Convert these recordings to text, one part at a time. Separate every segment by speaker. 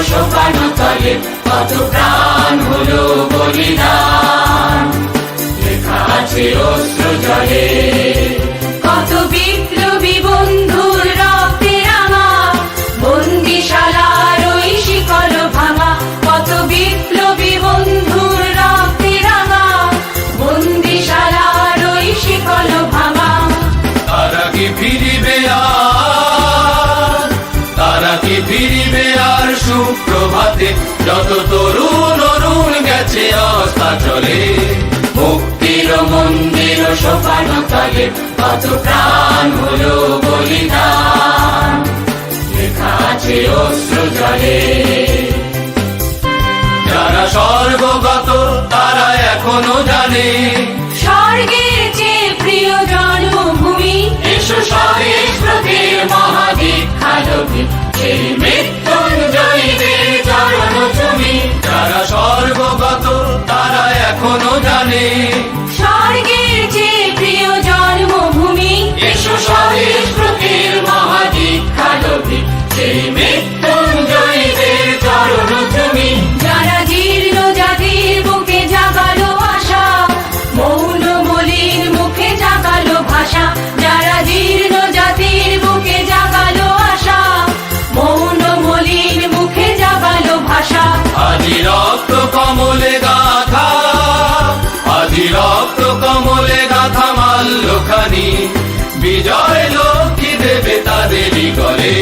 Speaker 1: সোপানো তলে কত প্রাণ হলো বলিদান, লেখা আছে অশ্র জলে। কত বিপ্লবী বন্ধুর রক্তে রাঙা, বন্দিশালার ওই শিকল ভাঙা। কত বিপ্লবী বন্ধুর রক্তে রাঙা, বন্দিশালার ওই শিকল ভাঙা।
Speaker 2: তারা কি ফিরিবে আর, তারা কি ফিরিবে আর সুপ্রভাতে, যত তরুণ অরুণ গেছে অস্তাচলে।
Speaker 1: মুক্তির মন্দির সোপানো তলে কত প্রাণ হলো বলিদান, লেখা আছে অশ্র জলে।
Speaker 2: যারা স্বর্গগত তারা এখনো জানে,
Speaker 1: স্বর্গের চেয়ে প্রিয় জন্মভূমি। এসো স্বদেশ ব্রতের মহাদীক্ষালোকে, সেই মৃত্যুঞ্জয়ীদের চরণ চুমি।
Speaker 2: যারা স্বর্গগত তারা এখনো জানে,
Speaker 1: স্বর্গের চেয়ে প্রিয় জন্মভূমি। এসো স্বদেশ ব্রতের মহাদীক্ষালোকে, সেই মৃত্যুঞ্জয়ীদের চরণ চুমি। যারা জীর্ণ জাতির বুকে জাগালো আশা, মৌন মলিন মুখে জাগালো ভাষা। যারা জীর্ণ জাতির বুকে জাগালো আশা, মৌন মলিন মুখে জাগালো ভাষা।
Speaker 2: আজি রক্ত কমলে গাথা, আজি রক্ত কমলে গাথা মাল্যখানি, বিজয় লক্ষ্মী দেবে তাদেরই গলে।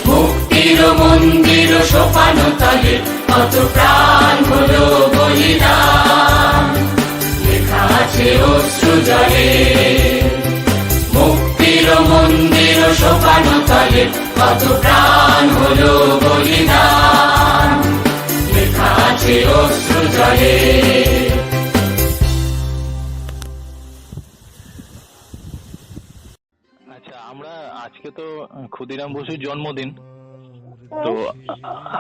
Speaker 1: মুক্তির মন্দির সোপানো তলে কত প্রাণ হলো বলিদান, লেখা আছে অশ্র জলে। মুক্তির মন্দির সোপানো তলে কত প্রাণ হলো বলিদান, লেখা আছে অশ্র জলে।
Speaker 3: আচ্ছা, আমরা আজকে তো ক্ষুদিরাম বসুর জন্মদিন, তো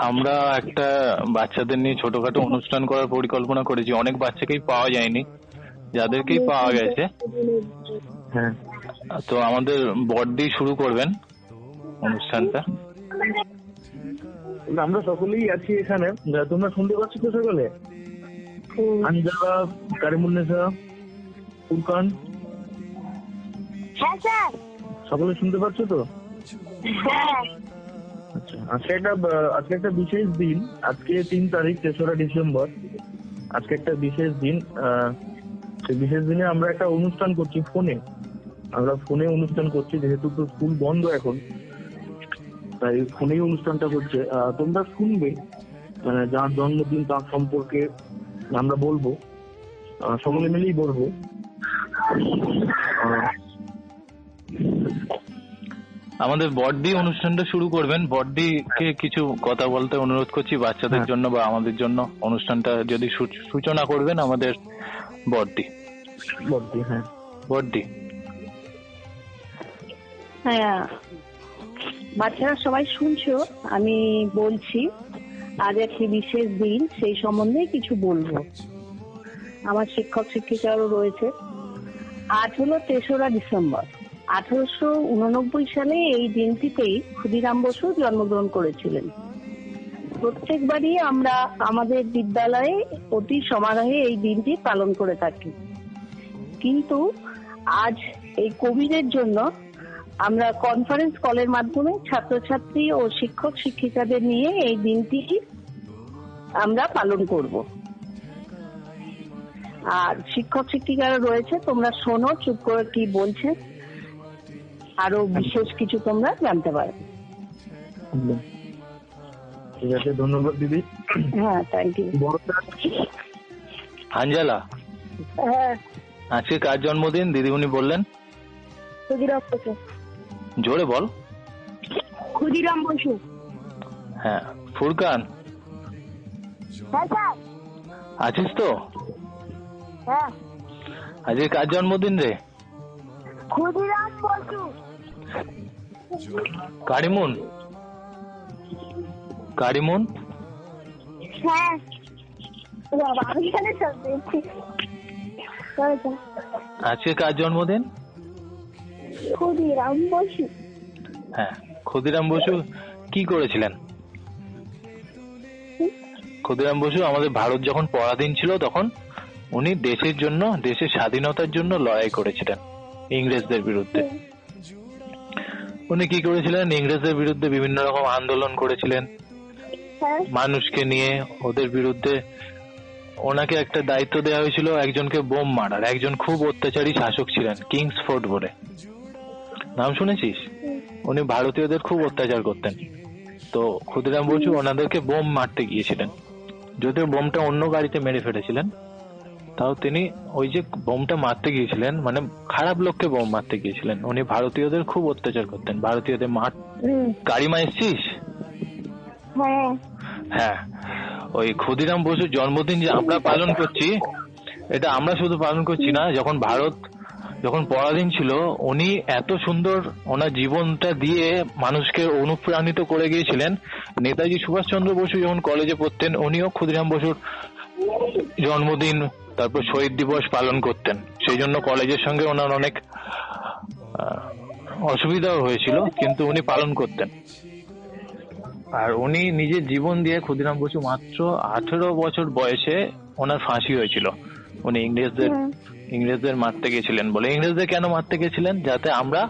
Speaker 3: আমরা একটা বাচ্চাদের নিয়ে ছোটখাটো অনুষ্ঠান করার পরিকল্পনা করেছি। অনেক বাচ্চাকেই পাওয়া যায়নি, যাদেরকেই পাওয়া গেছে,
Speaker 4: হ্যাঁ,
Speaker 3: তো আমাদের বড়দি শুরু করবেন অনুষ্ঠানটা।
Speaker 4: আমরা সকলেই আছি এখানে। তোমরা শুনতে পাচ্ছ তো সকলে? আঞ্জালা, কারিমুন্নেসা, ফুরকান,
Speaker 5: হ্যাঁ স্যার।
Speaker 4: সকলে শুনতে পাচ্ছ তো?
Speaker 5: হ্যাঁ।
Speaker 4: আচ্ছা, আজকে একটা বিশেষ দিন। আজকে 3 তারিখ, 3রা ডিসেম্বর। আজকে একটা বিশেষ দিন। সেই বিশেষ দিনে আমরা একটা অনুষ্ঠান করছি ফোনে। আমরা ফোনে অনুষ্ঠান করছি, যেহেতু তো স্কুল বন্ধ এখন, তাই ফোনেই অনুষ্ঠানটা হচ্ছে। তোমরা শুনবে, যার জন্মদিন তার সম্পর্কে আমরা বলবো, সকলে মিলেই বলবো।
Speaker 3: আমাদের বড়দি অনুষ্ঠানটা শুরু করবেন। বড়দিকে কিছু কথা বলতে অনুরোধ করছি, বাচ্চাদের জন্য বা আমাদের জন্য। অনুষ্ঠানটা যদি সূচনা করবেন আমাদের বড়দি।
Speaker 4: হ্যাঁ,
Speaker 3: বড়দি।
Speaker 5: হ্যাঁ, বাচ্চারা সবাই শুনছো, আমি বলছি। আজ একটি বিশেষ দিন, সেই সম্বন্ধে কিছু বলবো। আমার শিক্ষক শিক্ষিকারও রয়েছে। আজ হলো 3রা ডিসেম্বর। 1889 সালে এই দিনটিতেই ক্ষুদিরাম বসু জন্মগ্রহণ করেছিলেন। প্রত্যেকবারই আমরা আমাদের বিদ্যালয়ে অতি সমারোহে এই দিনটি পালন করে থাকি, কিন্তু আজ এই কোভিডের জন্য আমরা কনফারেন্স কলের মাধ্যমে ছাত্রছাত্রী ও শিক্ষক শিক্ষিকাদের নিয়ে এই দিনটি আমরা পালন করব। আর শিক্ষক শিক্ষিকারা রয়েছে, তোমরা শোনো চুপ করে কি বলছে, আরো বিশেষ কিছু তোমরা জানতে পারো।
Speaker 4: ঠিক আছে, ধন্যবাদ দিদি।
Speaker 5: হ্যাঁ, থ্যাংক ইউ।
Speaker 3: আঞ্জালা,
Speaker 5: হ্যাঁ,
Speaker 3: আজকে কার জন্মদিন দিদিমণি বললেন?
Speaker 5: ক্ষুদিরাম বসু।
Speaker 3: জোরে বল।
Speaker 5: ক্ষুদিরাম বসু।
Speaker 3: হ্যাঁ, ফুরকান
Speaker 5: হ্যাঁ স্যার।
Speaker 3: আছিস তো?
Speaker 5: হ্যাঁ,
Speaker 3: আজকে কার জন্মদিন রে?
Speaker 5: ক্ষুদিরাম বসু।
Speaker 3: কারিমুন। কারিমুন।
Speaker 5: হ্যাঁ, বাবা আমি এখানে সব দেখছি।
Speaker 3: আজকে কার জন্মদিন?
Speaker 5: ক্ষুদিরাম বসু।
Speaker 3: হ্যাঁ, ক্ষুদিরাম বসু কি করেছিলেন? ক্ষুদিরাম বসু আমাদের ভারত যখন পরাধীন ছিল তখন উনি দেশের জন্য, দেশের স্বাধীনতার জন্য লড়াই করেছিলেন ইংরেজদের বিরুদ্ধে। উনি কি করেছিলেন, ইংরেজদের বিরুদ্ধে বিভিন্ন রকম আন্দোলন করেছিলেন মানুষকে নিয়ে, ওদের বিরুদ্ধে। ওনাকে একটা দায়িত্ব দেওয়া হয়েছিল একজনকে বোম মারার। একজন খুব অত্যাচারী শাসক ছিলেন, কিংসফোর্ড বলে, নাম শুনেছিস? উনি ভারতীয়দের খুব অত্যাচার করতেন। তো ক্ষুদিরাম বসু ওনাদেরকে বোম মারতে গিয়েছিলেন, যদিও বোমটা অন্য গাড়িতে মেরে ফেলেছিলেন। তাও তিনি ওই যে বোমটা মারতে গিয়েছিলেন, মানে খারাপ লোককে বোম মারতে গিয়েছিলেন। উনি ভারতীয়দের খুব অত্যাচার করতেন, ভারতীয়দের গাড়িমা এসছিস? হ্যাঁ, ওই ক্ষুদিরাম বসুর জন্মদিন যে আমরা পালন করছি, এটা আমরা শুধু পালন করছি না, যখন ভারত যখন পরাধীন ছিল উনি এত সুন্দর ওনার জীবনটা দিয়ে মানুষকে অনুপ্রাণিত করে গিয়েছিলেন। নেতাজি সুভাষচন্দ্র বসু যখন কলেজে পড়তেন উনিও ক্ষুদিরাম বসুর জন্মদিন, তারপর শহীদ দিবস পালন করতেন। সেই জন্য কলেজের সঙ্গে ওনার অনেক অসুবিধাও হয়েছিল, কিন্তু উনি পালন করতেন। আর উনি নিজের জীবন দিয়ে, ক্ষুদিরাম বসু মাত্র 18 বছর বয়সে ওনার ফাঁসি হয়েছিল। উনি ইংরেজদের মারতে গেছিলেন বলে। ইংরেজদের কেন মারতে গেছিলেন? যাতে আমরা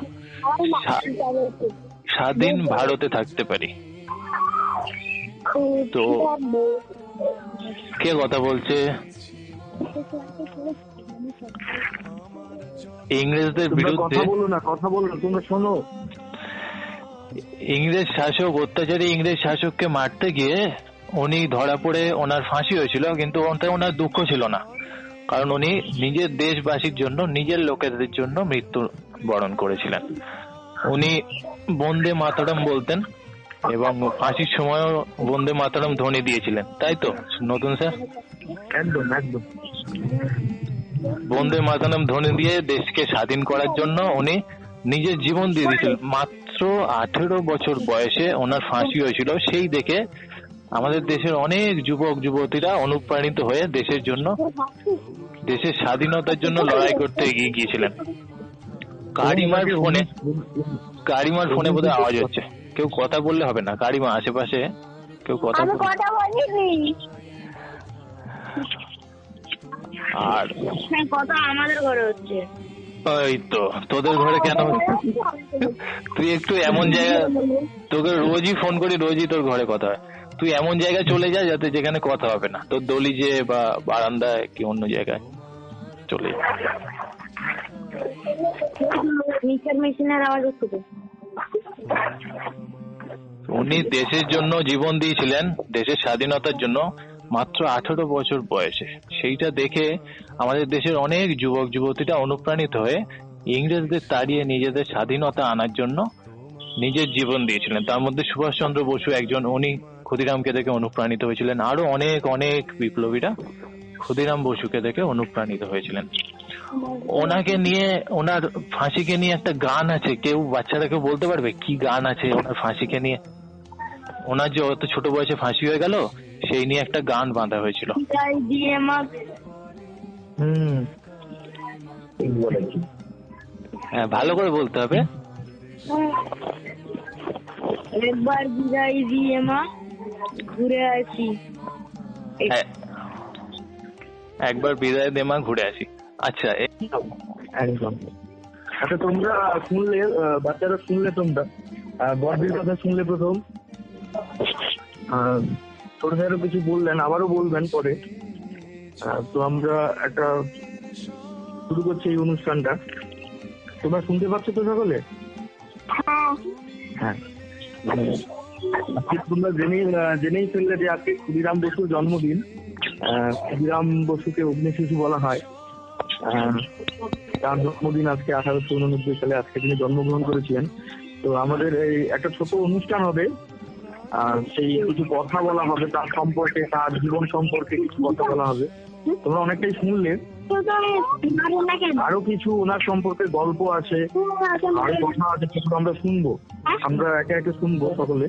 Speaker 3: স্বাধীন ভারতে থাকতে পারি। তো কে কথা বলছে? ইংরেজদের বিরুদ্ধে
Speaker 4: কথা বলো না, তোমরা শোনো।
Speaker 3: ইংরেজ শাসক, অত্যাচারী ইংরেজ শাসককে মারতে গিয়ে উনি ধরা পড়ে ওনার ফাঁসি হয়েছিল, কিন্তু ওনার দুঃখ ছিল না, কারণ উনি নিজের দেশবাসীর জন্য, নিজের লোকেদের জন্য মৃত্যু বরণ করেছিলেন। উনি বন্দে মাতরম বলতেন এবং ফাঁসির সময়ও বন্দে মাতরম ধ্বনি দিয়েছিলেন, তাই তো নতুন স্যার?
Speaker 4: একদম একদম।
Speaker 3: বন্দে মাতরম ধ্বনি দিয়ে দেশকে স্বাধীন করার জন্য উনি নিজের জীবন দিয়ে দিয়েছিলেন। মাত্র 18 বছর বয়সে ওনার ফাঁসি হয়েছিল। সেই দেখে আমাদের দেশের অনেক যুবক যুবতীরা অনুপ্রাণিত হয়ে দেশের জন্য, দেশের স্বাধীনতার জন্য লড়াই করতে এগিয়ে গিয়েছিলেন। গাড়িমার ফোনে বোধহয় আওয়াজ হচ্ছে, কেউ কথা বললে হবে না। গাড়িমা আশেপাশে কেউ কথা
Speaker 5: বলিনি।
Speaker 3: আর
Speaker 5: কথা আমাদের ঘরে হচ্ছে।
Speaker 3: ওই তো, তোদের ঘরে কেন? তুই একটু এমন জায়গা, তোকে রোজই ফোন করি, রোজই তোর ঘরে কথা হয়। তুই এমন জায়গায় চলে যা যাতে যেখানে কথা হবে না, তোর দলিজে বা বারান্দায় কি অন্য জায়গায় চলে যা।
Speaker 5: মেশিনের আওয়াজ হচ্ছে।
Speaker 3: উনি দেশের জন্য জীবন দিয়েছিলেন, দেশের স্বাধীনতার জন্য, মাত্র 18 বছর বয়সে। সেইটা দেখে আমাদের দেশের অনেক যুবক যুবতীরা অনুপ্রাণিত হয়ে ইংরেজদের তাড়িয়ে নিজেদের স্বাধীনতা আনার জন্য নিজের জীবন দিয়েছিলেন। তার মধ্যে সুভাষচন্দ্র বসু একজন, উনি ক্ষুদিরামকে দেখে অনুপ্রাণিত হয়েছিলেন। আরো অনেক অনেক বিপ্লবীরা ক্ষুদিরাম বসুকে দেখে অনুপ্রাণিত হয়েছিলেন। ওনাকে নিয়ে, ওনার ফাঁসিকে নিয়ে একটা গান আছে, কেউ বাচ্চারা কেউ বলতে পারবে কি গান আছে ওনার ফাঁসিকে নিয়ে? ওনার যে অত ছোট বয়সে ফাঁসি হয়ে গেল, সেই নিয়ে একটা গান বাঁধা হয়েছিল। হ্যাঁ, ভালো করে বলতে হবে।
Speaker 5: একবার বিদায় দিয়ে মা ঘুরে আসি।
Speaker 3: একবার বিদায় দে মা ঘুরে আসি। আচ্ছা,
Speaker 4: একদম। আচ্ছা, তোমরা শুনলে, বাচ্চারা শুনলে, তোমরা বড়দির কথা শুনলে প্রথম, ছোট স্যারও কিছু বললেন, আবারও বলবেন পরে। তো আমরা একটা শুরু করছি এই অনুষ্ঠানটা। তোমরা শুনতে পাচ্ছ তো সকলে? হ্যাঁ, তোমরা জেনেই ফেললে যে আজকে ক্ষুদিরাম বসুর জন্মদিন। ক্ষুদিরাম বসুকে অগ্নিশিশু বলা হয়। তার জন্মদিন আজকে 1889 সালে আজকে তিনি জন্মগ্রহণ করেছিলেন। তো আমাদের এই একটা ছোট অনুষ্ঠান হবে, সেই কিছু কথা বলা হবে তার সম্পর্কে, তার জীবন সম্পর্কে কিছু কথা বলা হবে। তোমরা অনেকটাই শুনলে, আরো কিছু ওনার সম্পর্কে গল্প আছে, আরো কথা আছে, সেগুলো আমরা শুনবো। আমরা একে একে শুনবো সকলে।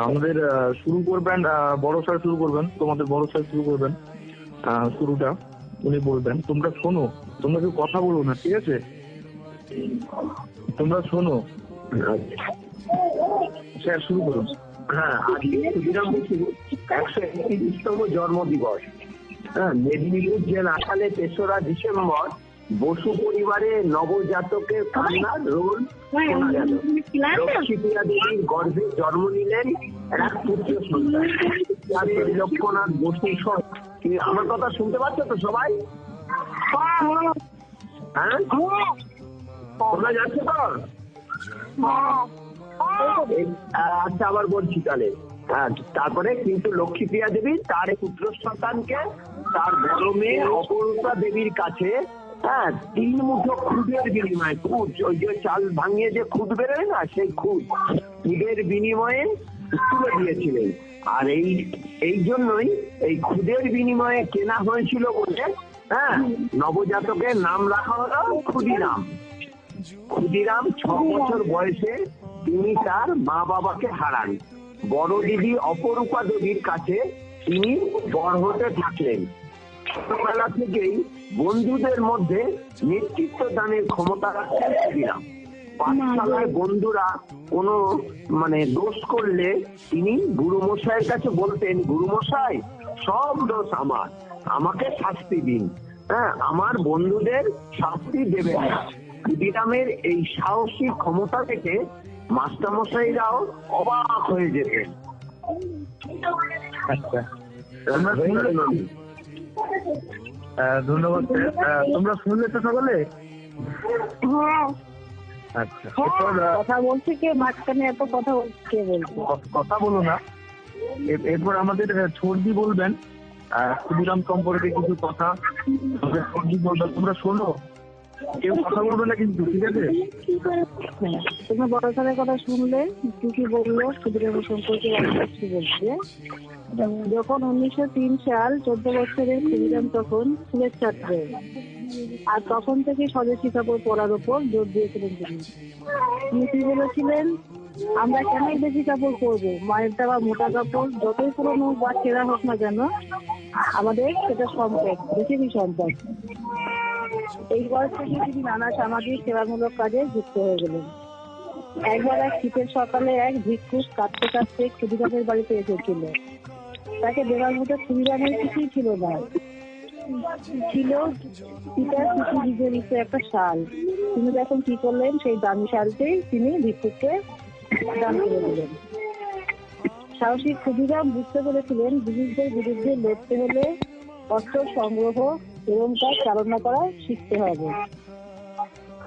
Speaker 4: আমাদের শুরু করবেন, বড় স্যার শুরু করবেন, তোমাদের বড় স্যার শুরু করবেন শুরুটা, উনি বলবেন। তোমরা শোনো, তোমরা কেউ কথা বলো না, ঠিক আছে? তোমরা শোনো। স্যার শুরু করুন।
Speaker 6: হ্যাঁ, আজকে ক্ষুদিরাম বসুর 131তম জন্মদিবস। হ্যাঁ, মেদিনীপুর জেলা সালে 3রা ডিসেম্বর বসু পরিবারে নবজাতকের কান্নার রোল শোনা গেল। লক্ষ্মীপ্রিয়া দেবীর গর্ভে জন্ম নিলেন এক পুত্র সন্তান। যাদের লক্ষ্মীনাথ বসু সহ। আমার কথা শুনতে পাচ্ছ তো সবাই? হ্যাঁ, শোনা যাচ্ছে তো? আচ্ছা, আবার বলছি তাহলে। হ্যাঁ, তারপরে কিন্তু লক্ষ্মীপ্রিয়া দেবী তার পুত্র সন্তানকে তার বড় মেয়ে অপরূপা দেবীর কাছে 3 মুঠো খুদের বিনিময়ে, খুদ ওই যে চাল ভাঙিয়ে যে খুদ বেরোয় না, সেই খুদের বিনিময়ে তুলে দিয়েছিলেন। আর এই জন্যই এই খুদের বিনিময়ে কেনা হয়েছিল বলে নবজাতকের নাম রাখা হলো ক্ষুদিরাম। ক্ষুদিরাম 6 বছর বয়সে তিনি তার মা বাবাকে হারান। বড় দিদি অপরূপা দেবীর কাছে তিনি বড় হতে থাকলেন। ছোটবেলা থেকেই বন্ধুদের মধ্যে নেতৃত্ব দানের ক্ষমতা রাখতেন ক্ষুদিরাম। পাঠশালায় বন্ধুরা কোনো দোষ করলে তিনি গুরুমশাইয়ের কাছে বলতেন, গুরুমশাই সব দোষ আমার, আমাকে শাস্তি দিন, আমার বন্ধুদের শাস্তি দেবেন না। ক্ষুদিরামের এই সাহসী ক্ষমতা থেকে মাস্টারমশাইরাও অবাক হয়ে যেতেন।
Speaker 4: আচ্ছা, ধন্যবাদ স্যার। তোমরা শুনলে তো সকলে? আচ্ছা,
Speaker 5: কথা বলছে কে মাঝখানে? এত কথা কে বলছে?
Speaker 4: কথা বলো না। এরপর আমাদের ছর্দি বলবেন ক্ষুদিরাম সম্পর্কে কিছু কথা। ছর্দি বলবেন, তোমরা শোনো, কেউ কথা বলবে না কিন্তু, ঠিক আছে?
Speaker 5: তুমি বড় স্যারের কথা শুনলে কি বললো ক্ষুদিরামের সম্পর্কে? কি বলছে, যখন 1903 সাল 14 বছরের ক্ষুদিরাম তখন স্কুলের ছাত্র, আর তখন থেকে স্বদেশী কাপড় পরার উপর জোর দিয়েছিলেন তিনি কি বলেছিলেন, আমরা কেন দেশি কাপড় পরবো? মায়ের দেওয়া মোটা কাপড় যতই পুরনো বা ছেঁড়া হোক না কেন, আমাদের সেটা সম্পদ, দেশেরই সম্পদ। এই বয়স থেকে তিনি নানা সামাজিক সেবামূলক কাজে যুক্ত হয়ে গেলেন। একবার এক শীতের সকালে এক ভিক্ষুক কাঁদতে কাঁদতে ক্ষুদিরামের বাড়িতে এসেছিল। তাকে দেওয়ার মতো ক্ষুদিরামের কিছুই ছিল না, ছিল পিতার কিছু বিজড়িত একটা শাল। তিনি যখন কি করলেন, সেই দামি শালটি তিনি ভিক্ষুককে দান করে দিলেন। সাহসী ক্ষুদিরাম বুঝতে পেরেছিলেন, ব্রিটিশদের বিরুদ্ধে লড়তে হলে অস্ত্র সংগ্রহ এবং তার চালনা করা শিখতে হবে।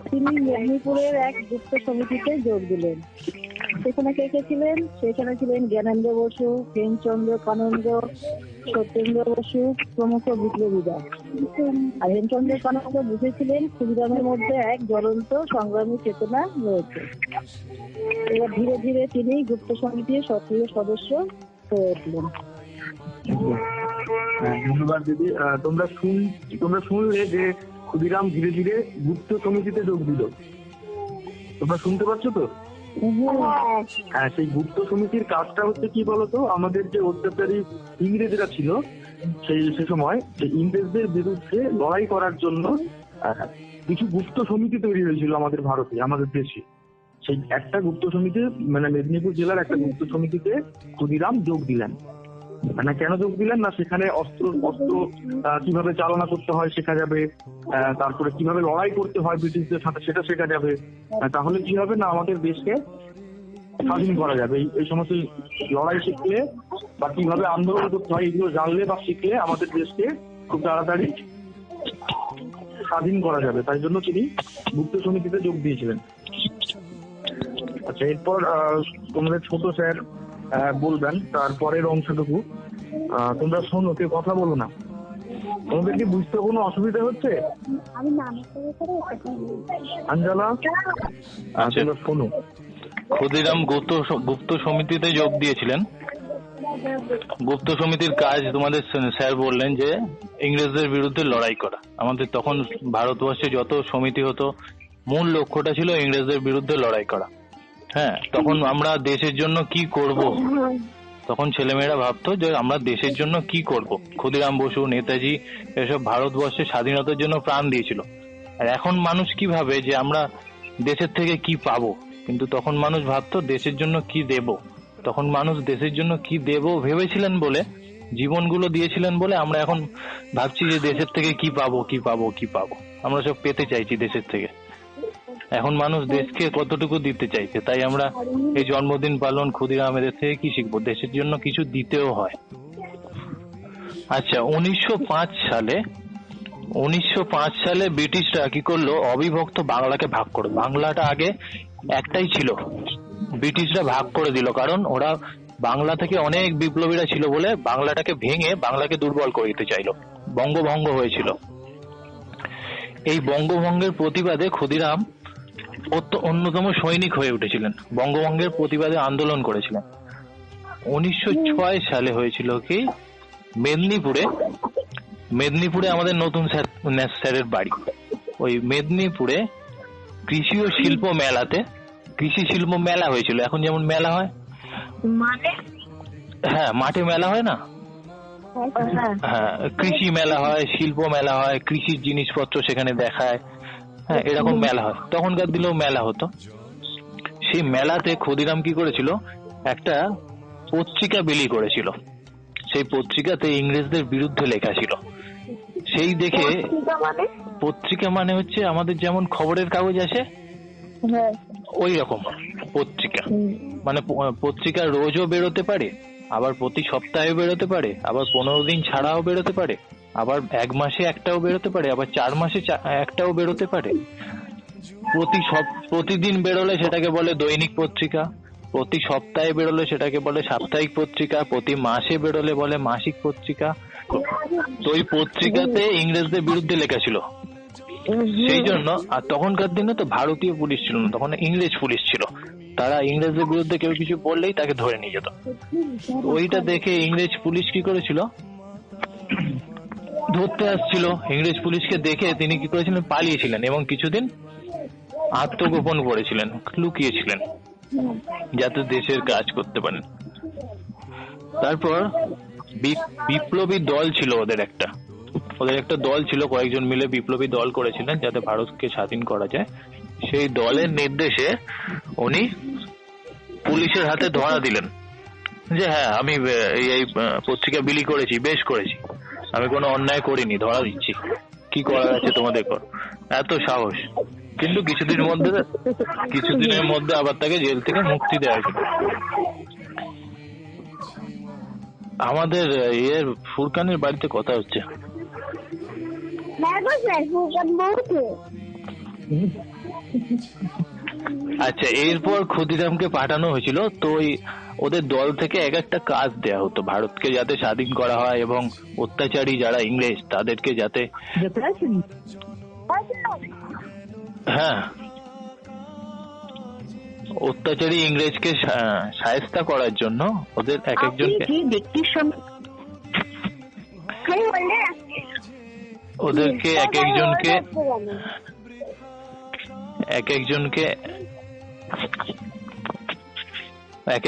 Speaker 5: তিনি মেদিনীপুরের এক গুপ্ত সমিতিতে যোগ দিলেন। সেখানে কে কে ছিলেন? সেখানে ছিলেন জ্ঞানেন্দ্র বসু, হেমচন্দ্র কানন্দ, সত্যেন্দ্র বসু প্রমুখ বিপ্লবীরা। আর হেমচন্দ্র কানন্দ বুঝেছিলেন ক্ষুদিরামের মধ্যে এক জ্বলন্ত সংগ্রামী চেতনা রয়েছে। এবার ধীরে ধীরে তিনি গুপ্ত সমিতির সক্রিয় সদস্য হয়ে উঠলেন।
Speaker 4: ধন্যবাদ দিদি। তোমরা শুনলে যে ক্ষুদিরাম ধীরে ধীরে গুপ্ত সমিতিতে যোগ দিল। তোমরা শুনতে পাচ্ছ তো? হ্যাঁ, সেই গুপ্ত সমিতির কাজটা হচ্ছে কি বলতো, আমাদের যে অত্যাচারী ইংরেজরা ছিল সে সময় ইংরেজদের বিরুদ্ধে লড়াই করার জন্য কিছু গুপ্ত সমিতি তৈরি হয়েছিল আমাদের ভারতে, আমাদের দেশে। সেই একটা গুপ্ত সমিতি মেদিনীপুর জেলার একটা গুপ্ত সমিতিতে ক্ষুদিরাম যোগ দিলেন। কেন যোগ দিলেন না, সেখানে অস্ত্র কিভাবে চালনা করতে হয় শেখা যাবে, তারপরে কিভাবে লড়াই করতে হয় ব্রিটিশদের সাথে সেটা শেখা যাবে। তাহলে কি হবে না, আমাদের দেশকে স্বাধীন করা যাবে। এই সমস্ত লড়াই শিখলে বা কিভাবে আন্দোলন করতে হয় এগুলো জানলে বা শিখলে আমাদের দেশকে খুব তাড়াতাড়ি স্বাধীন করা যাবে। তাই জন্য তিনি গুপ্ত সমিতিতে যোগ দিয়েছিলেন। আচ্ছা, এরপর তোমাদের ছোট স্যার বলবেন তারপরের অংশটুকু। তোমরা শোনো, কেউ কথা বলো না। তোমাদের কি বুঝতে কোনো অসুবিধা হচ্ছে? আঞ্জলা, তোমরা শোনো।
Speaker 3: ক্ষুদিরাম গুপ্ত সমিতিতে যোগ দিয়েছিলেন। গুপ্ত সমিতির কাজ তোমাদের স্যার বললেন যে ইংরেজদের বিরুদ্ধে লড়াই করা। আমাদের তখন ভারতবর্ষে যত সমিতি হতো, মূল লক্ষ্যটা ছিল ইংরেজদের বিরুদ্ধে লড়াই করা। হ্যাঁ, তখন আমরা দেশের জন্য কি করব, তখন ছেলেমেয়েরা ভাবতো যে আমরা দেশের জন্য কি করব। ক্ষুদিরাম বসু, নেতাজি এসব ভারতবর্ষের স্বাধীনতার জন্য প্রাণ দিয়েছিল। আর এখন মানুষ কি ভাবে যে আমরা দেশের থেকে কি পাবো, কিন্তু তখন মানুষ ভাবতো দেশের জন্য কি দেব। তখন মানুষ দেশের জন্য কি দেব ভেবেছিলেন বলে, জীবনগুলো দিয়েছিলেন বলে আমরা এখন ভাবছি যে দেশের থেকে কি পাবো কি পাবো কি পাবো, আমরা সব পেতে চাইছি দেশের থেকে। এখন মানুষ দেশকে কতটুকু দিতে চাইছে, তাই আমরা এই জন্মদিন পালন ক্ষুদিরাম এদের থেকে কি শিখবো, দেশের জন্য কিছু দিতেও হয়। আচ্ছা, 1905 সালে ব্রিটিশরা কি করলো, অবিভক্ত বাংলাকে ভাগ করলো। বাংলাটা আগে একটাই ছিল, ব্রিটিশরা ভাগ করে দিল, কারণ ওরা বাংলা থেকে অনেক বিপ্লবীরা ছিল বলে বাংলাটাকে ভেঙে বাংলাকে দুর্বল করে দিতে চাইলো। বঙ্গভঙ্গ হয়েছিল। এই বঙ্গভঙ্গের প্রতিবাদে ক্ষুদিরাম অন্যতম সৈনিক হয়ে উঠেছিলেন, বঙ্গভঙ্গের প্রতিবাদে আন্দোলন করেছিলেন। 1906 সালে হয়েছিল কি, মেদিনীপুরে আমাদের নতুন স্যারের বাড়ি, ওই মেদিনীপুরে কৃষি ও শিল্প মেলাতে, কৃষি শিল্প মেলা হয়েছিল, এখন যেমন মেলা হয়, হ্যাঁ মাঠে মেলা হয় না, হ্যাঁ কৃষি মেলা হয়, শিল্প মেলা হয়, কৃষির জিনিসপত্র সেখানে দেখায়, হ্যাঁ এরকম মেলা হয়। তখনকার দিনেও মেলা হতো। সেই মেলাতে ক্ষুদিরাম কি করেছিল, একটা পত্রিকা বিলি করেছিল। সেই পত্রিকাতে ইংরেজদের বিরুদ্ধে লেখা ছিল। সেই দেখে, পত্রিকা মানে হচ্ছে আমাদের যেমন খবরের কাগজ আসে ওই রকম পত্রিকা, মানে পত্রিকা রোজও বেরোতে পারে, আবার প্রতি সপ্তাহে বেরোতে পারে, আবার 15 দিন ছাড়াও বেরোতে পারে, আবার 1 মাসে একটাও বেরোতে পারে, আবার 4 মাসে একটাও বেরোতে পারে। প্রতিদিন বেরোলে সেটাকে বলে দৈনিক পত্রিকা, প্রতি সপ্তাহে বেরোলে সেটাকে বলে সাপ্তাহিক পত্রিকা, প্রতি মাসে বেরোলে বলে মাসিক পত্রিকা। তো ওই পত্রিকাতে ইংরেজদের বিরুদ্ধে লেখা ছিল, সেই জন্য। আর তখনকার দিনে তো ভারতীয় পুলিশ ছিল না, তখন ইংরেজ পুলিশ ছিল, তারা ইংরেজদের বিরুদ্ধে কেউ কিছু বললেই তাকে ধরে নিয়ে যেত। ওইটা দেখে ইংরেজ পুলিশ কি করেছিল, ধরতে আসছিল, ইংরেজ পুলিশকে দেখে তিনি কি করেছিলেন, পালিয়েছিলেন এবং কিছুদিন আত্মগোপন করেছিলেন, লুকিয়েছিলেন, যাতে দেশের কাজ করতে পারেন। তারপর বিপ্লবী দল ছিল ওদের একটা দল ছিল, কয়েকজন মিলে বিপ্লবী দল করেছিলেন যাতে ভারতকে স্বাধীন করা যায়। সেই দলের নির্দেশে উনি পুলিশের হাতে ধরা দিলেন যে হ্যাঁ আমি এই পত্রিকা বিলি করেছি, বেশ করেছি, আমি কোনো অন্যায় করিনি, ধরা দিচ্ছি, কি করার আছে তোমাদের কর। এত সাহস। কিন্তু কিছুদিনের মধ্যে আবার তাকে জেল থেকে মুক্তি দেওয়া হয়েছিল। আমাদের ফুরকানের বাড়িতে কথা হচ্ছে। আচ্ছা, এরপর ক্ষুদিরামকে পাঠানো হয়েছিল। তো ওদের দল থেকে একটা কাজ দেয়া হতো, ভারতকে যাতে স্বাধীন করা হয় এবং অত্যাচারী যারা ইংরেজ তাদেরকে যাতে, হ্যাঁ অত্যাচারী ইংরেজকে শায়েস্তা করার জন্য ওদের এক একজনকে, ওদেরকে এক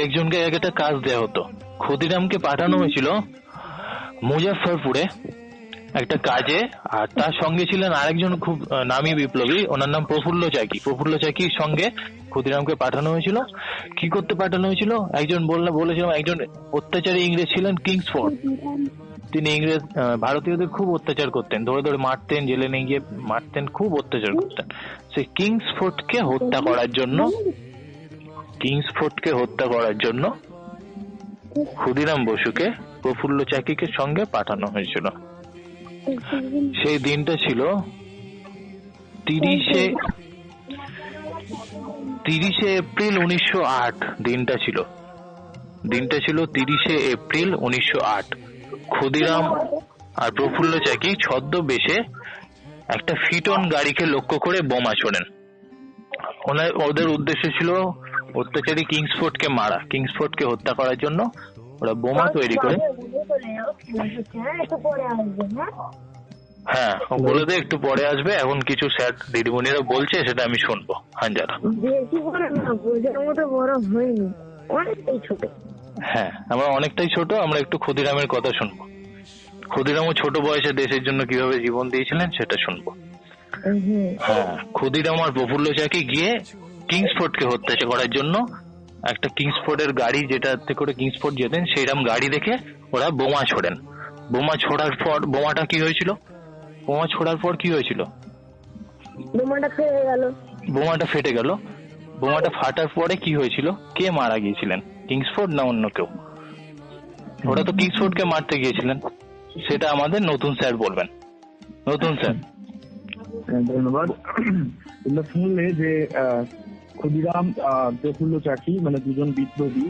Speaker 3: একজনকে একটা কাজ দেওয়া হতো। ক্ষুদিরামকে পাঠানো হয়েছিল মুজাফফরপুরে একটা কাজে, আর তার সঙ্গে ছিলেন আরেকজন খুব নামী বিপ্লবী, ওনার নাম প্রফুল্ল চাকির সঙ্গে ক্ষুদিরামকে পাঠানো হয়েছিল। কি করতে পাঠানো হয়েছিল, বলেছিলাম একজন অত্যাচারী ইংরেজ ছিলেন কিংসফোর্ড। তিনি ভারতীয়দের খুব অত্যাচার করতেন, ধরে ধরে মারতেন, জেলে নিয়ে গিয়ে মারতেন, খুব অত্যাচার করতেন। সেই কিংসফোর্ডকে হত্যা করার জন্য ক্ষুদিরাম বসুকে প্রফুল্ল চাকিকে সঙ্গে পাঠানো হয়েছিল। সেই দিনটা ছিল 30শে এপ্রিল 1908। দিনটা ছিল 30শে এপ্রিল 1908। ক্ষুদিরাম আর প্রফুল্ল চাকি ছদ্মবেশে একটা ফিটন গাড়িকে লক্ষ্য করে বোমা ছোড়েন। ওদের উদ্দেশ্য ছিল অত্যাচারী কিংসফোর্ডকে হত্যা করার জন্য ওরা বোমা তৈরি করে। হ্যাঁ বলে দে, একটু পরে আসবে, এখন কিছু স্যার দিদিমণিরা বলছে সেটা আমি শুনবো। হাঞ্জারা হ্যাঁ, আমরা অনেকটাই ছোট, আমরা একটু ক্ষুদিরামের কথা শুনবো। ক্ষুদিরামও ছোট বয়সে দেশের জন্য কিভাবে জীবন দিয়েছিলেন সেটা শুনবো। হ্যাঁ, ক্ষুদিরাম আর প্রফুল্ল চাকি গিয়ে কিংসফোর্ডকে হত্যা করার জন্য একটা কিংসফোর্ডের গাড়ি, যেটাতে করে কিংসফোর্ড যেতেন, সেইরকম গাড়ি দেখে ওরা বোমা ছোড়েন। বোমা ছোড়ার পর বোমাটা কি হয়েছিল? বোমা ছোড়ার পর কি হয়েছিল?
Speaker 5: বোমাটা ফেটে গেল।
Speaker 3: বোমাটা ফেটে গেল। বোমাটা ফাটার পরে কি হয়েছিল? কে মারা গিয়েছিলেন? কিংসফোর্ড না অন্য কেউ? ওরা তো কিংসফোর্ডকে মারতে গিয়েছিলেন। সেটা আমাদের নতুন স্যার বলবেন। নতুন স্যার।
Speaker 4: ধন্যবাদ। তোমরা শুনলে যে ক্ষুদিরাম প্রফুল্ল চাকি মানে দুজন বিপ্লবী,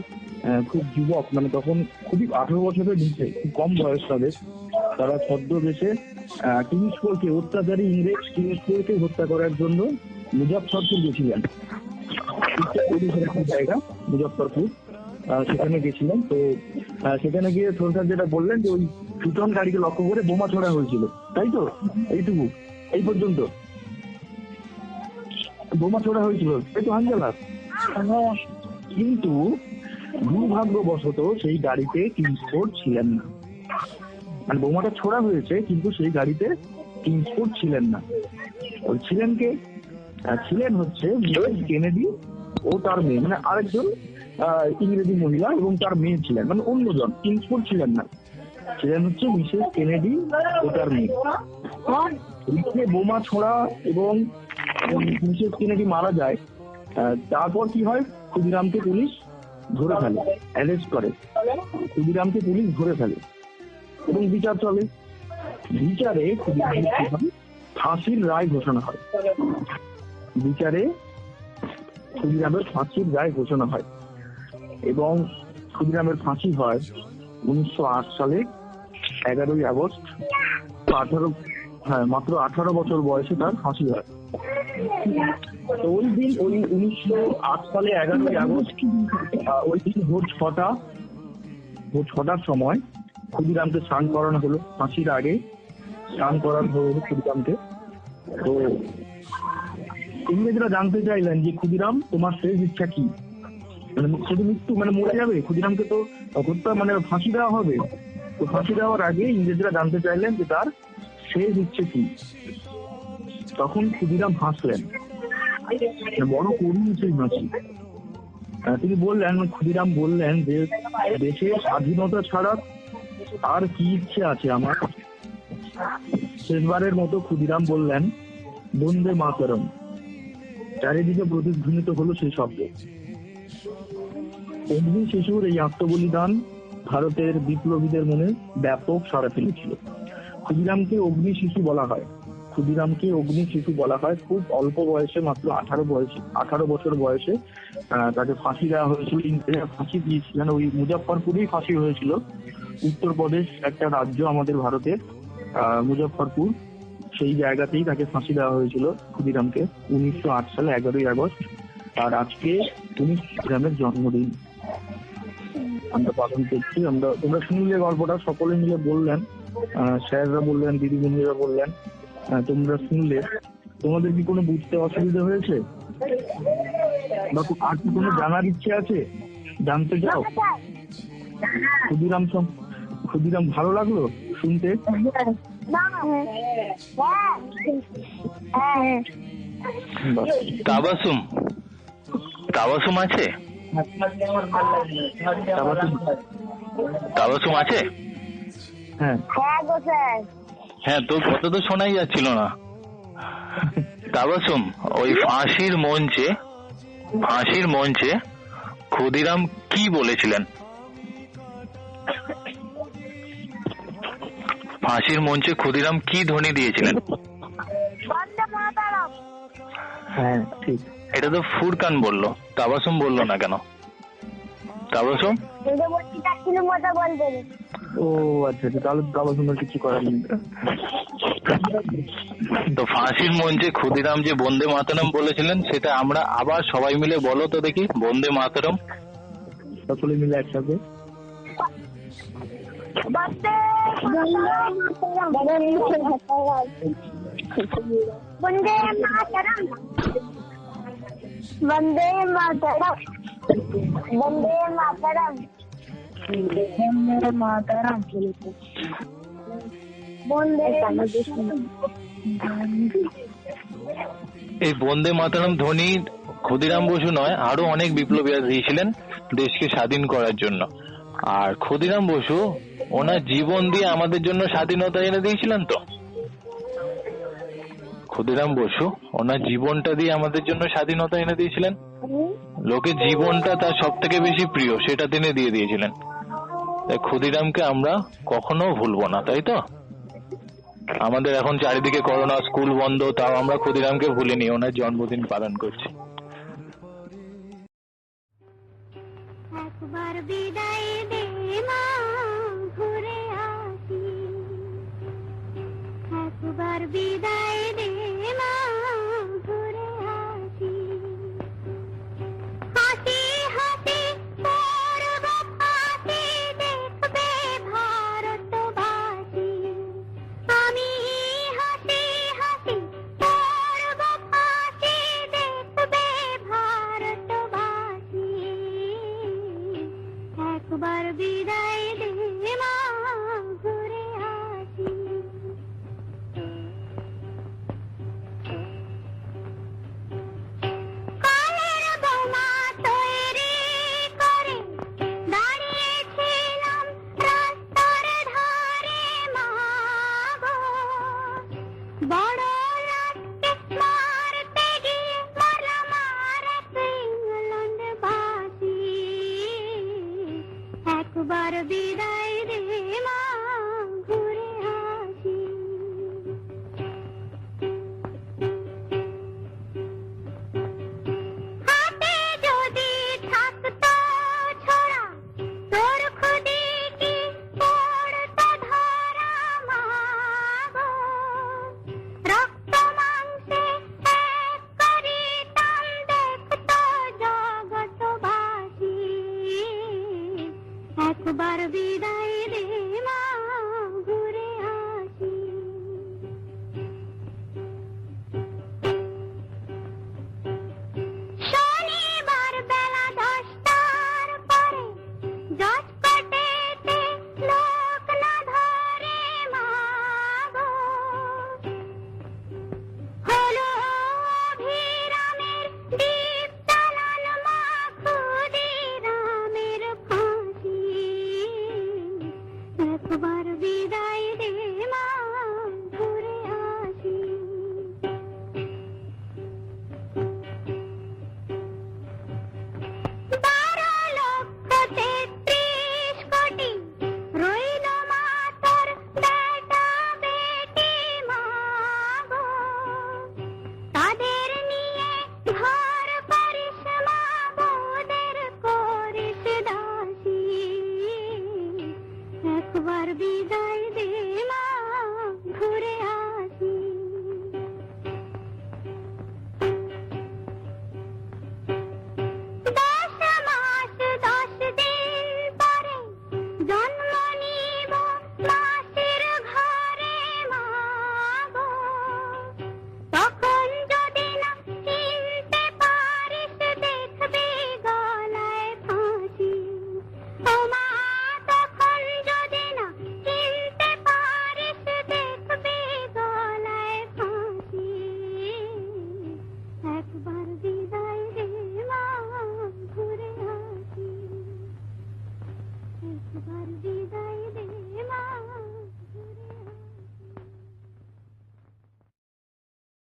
Speaker 4: খুব যুবক, মানে তখন খুবই 18 বছরের নিচে, খুব কম বয়স তাদের। তারা ছদ্মবেশে কিংসফোর্ডকে, অত্যাচারী ইংরেজ কিংসফোর্ডকে হত্যা করার জন্য মুজফ্ফরপুর গেছিলেন। একটা জায়গা মুজফ্ফরপুর, সেখানে গেছিলেন। তো সেখানে গিয়ে সরকার যেটা বললেন যে ওই পিটন গাড়িকে লক্ষ্য করে বোমা ছোড়া হয়েছিল, তাই তো? এইটুকু, এই পর্যন্ত বোমা ছোড়া হয়েছিল, তাই তো আঞ্জলা? কিন্তু দুর্ভাগ্যবশত সেই গাড়িতে কিংসফোর্ড ছিলেন না। মানে বোমাটা ছোড়া হয়েছে কিন্তু সেই গাড়িতে কিংসফোর্ড ছিলেন না। ওই ছিলেন কে? ছিলেন হচ্ছে মিসেস কেনেডি ও তার মেয়ে, মানে আরেকজন ইংরেজি মহিলা এবং তার মেয়ে ছিলেন, মানে অন্যজন। কিংসফোর্ড ছিলেন না, ছিলেন হচ্ছে মিসেস কেনেডি ও তার মেয়ে। বোমা ছোড়া এবং মিসেস কেনেডি মারা যায়। তারপর কি হয়? ক্ষুদিরামকে পুলিশ ধরে ফেলে, অ্যারেস্ট করে। ক্ষুদিরামকে পুলিশ ধরে ফেলে এবং বিচার চলে। বিচারে ফাঁসির রায় ঘোষণা হয়। বিচারে ক্ষুদিরামের ফাঁসির রায় ঘোষণা হয় এবং ক্ষুদিরামের ফাঁসি হয় 1908 সালে 11ই আগস্ট। মাত্র 18 বছর বয়সে তার ফাঁসি হয়। তো ওই দিন, ওই 1908 সালে 11ই আগস্ট, ওই দিন ভোর 6টার সময় ক্ষুদিরামকে স্নান করানো হলো। ফাঁসির আগে স্নান করানো হলো ক্ষুদিরামকে। তো ইংরেজরা জানতে চাইলেন যে ক্ষুদিরাম, তোমার শেষ ইচ্ছা কি? মানে শুধু মৃত্যু, মানে মরে যাবে? ক্ষুদিরামকে তো হত্যা মানে ফাঁসি দেওয়া হবে। তো ফাঁসি দেওয়ার আগে ইংরেজরা জানতে চাইলেন যে তার শেষ ইচ্ছে কি। তখন ক্ষুদিরাম হাসলেন, বড় করুণ সেই হাসি। তিনি বললেন, ক্ষুদিরাম বললেন যে দেশের স্বাধীনতা ছাড়া আর কি ইচ্ছে আছে আমার? শেষবারের মতো ক্ষুদিরাম বললেন, বন্দে মাতরম। চারিদিকে প্রতিধ্বনিত হলো সেই শব্দ। অগ্নি শিশুর এই আত্মবলিদান ভারতের বিপ্লবীদের মনে ব্যাপক সাড়া ফেলেছিল। ক্ষুদিরামকে অগ্নি শিশু বলা হয়। ক্ষুদিরামকে অগ্নি শিশু বলা হয়। খুব অল্প বয়সে, মাত্র 18 বছর বয়সে তাকে ফাঁসি দেওয়া হয়েছিল। ইংরেজরা ফাঁসি দিয়েছিলেন, ওই মুজফ্ফরপুরেই ফাঁসি হয়েছিল। উত্তরপ্রদেশ একটা রাজ্য আমাদের ভারতের, মুজফ্ফরপুর, সেই জায়গাতেই তাকে ফাঁসি দেওয়া হয়েছিল ক্ষুদিরামকে 1908 সালে 11ই আগস্ট। আর আজকে ক্ষুদিরামের জন্মদিন আমরা পালন করছি। তোমরা শুনলে গল্পটা, সকলে মিলে বললেন, স্যাররা বললেন, দিদিমণিরা বললেন, তোমরা শুনলে। তোমাদের কি কোনো বুঝতে অসুবিধা হয়েছে বা আর কি কোনো জানার ইচ্ছে আছে, জানতে চাও? ক্ষুদিরাম ভালো লাগলো শুনতে?
Speaker 3: তাবাসুম আছে? তাবাসুম আছে? হ্যাঁ, তোর কথা তো শোনাই যাচ্ছিল না। তাবাসুম, ওই ফাঁসির মঞ্চে ক্ষুদিরাম কি বলেছিলেন? ফাঁসির মঞ্চে ক্ষুদিরাম কি ধ্বনি দিয়েছিলেন?
Speaker 4: হ্যাঁ ঠিক।
Speaker 3: এটা তো ফুরকান বললো, তাবাসুম বললো না কেন? তাবাসুম?
Speaker 4: ও আচ্ছা, তাহলে তাবাসুমের কিছু করার নেই।
Speaker 3: তো ফাঁসির মঞ্চে ক্ষুদিরাম যে বন্দে মাতরম বলেছিলেন, সেটা আমরা আবার সবাই মিলে বলো তো দেখি, বন্দে মাতরম।
Speaker 4: সকলে মিলে একসাথে।
Speaker 7: বন্দে মাতরম, বন্দে মাতরম, বন্দে মাতরম, বন্দে মাতরম, বন্দে।
Speaker 3: এই বন্দে মাতরম ধ্বনি ক্ষুদিরাম বসু নয়, আরো অনেক বিপ্লবীরা দিয়েছিলেন দেশকে স্বাধীন করার জন্য। আর ক্ষুদিরাম বসু ওনার জীবন দিয়ে আমাদের জন্য স্বাধীনতা এনে দিয়েছিলেন। তো ক্ষুদিরাম বসু ওনার জীবনটা দিয়ে আমাদের জন্য স্বাধীনতা এনে দিয়েছিলেন। লোকের জীবনটা তার সব থেকে বেশি প্রিয়, সেটা তিনি দিয়ে দিয়েছিলেন। তাই ক্ষুদিরামকে আমরা কখনো ভুলবো না, তাই তো? আমাদের এখন চারিদিকে করোনা, স্কুল বন্ধ, তাও আমরা ক্ষুদিরামকে ভুলিনি, ওনার জন্মদিন পালন করছি।
Speaker 7: একবার বিদায় দে মা, ঘুরে আসি। একবার বিদায় দে মা, ঘুরে আসি। হাসি হাসি পরব ফাঁসি, দেখবে ভারতবাসী। আমি হাসি হাসি পরব ফাঁসি, দেখবে ভারতবাসী। একবার বিদায় দে মা, ঘুরে আসি। কলের বোমা তৈরি করে দাঁড়িয়েছিলাম রাস্তার ধারে মা গো। বড় রাতকে মারতে গিয়ে মারলাম আর এক ইংল্যান্ডবাসী। একবার বিদায় দে মা, ঘুরে আসি। হাতে যদি থাকতো ছোড়া, তোর খুদি কি পড়তো ধরা মা গো। রক্ত মাংসে এক করিতাম, দেখতো জগৎবাসী। একবার বিদায় দে মা, ঘুরে আসি। শনিবার বেলা 10টার পরে জজকোর্টেতে লোক না ধরে মা গো। হলো অভিরামের দীপ চালান মা, ক্ষুদিরামের ফাঁসি। একবার বিদায় দে মা, ঘুরে আসি। 12,33,000,000,000 রইল মা তোর বেটা বেটি মা গো। তাদের নিয়ে ঘর করিস মা, বউদের করিস দাসী। একবার বিদায় দে মা,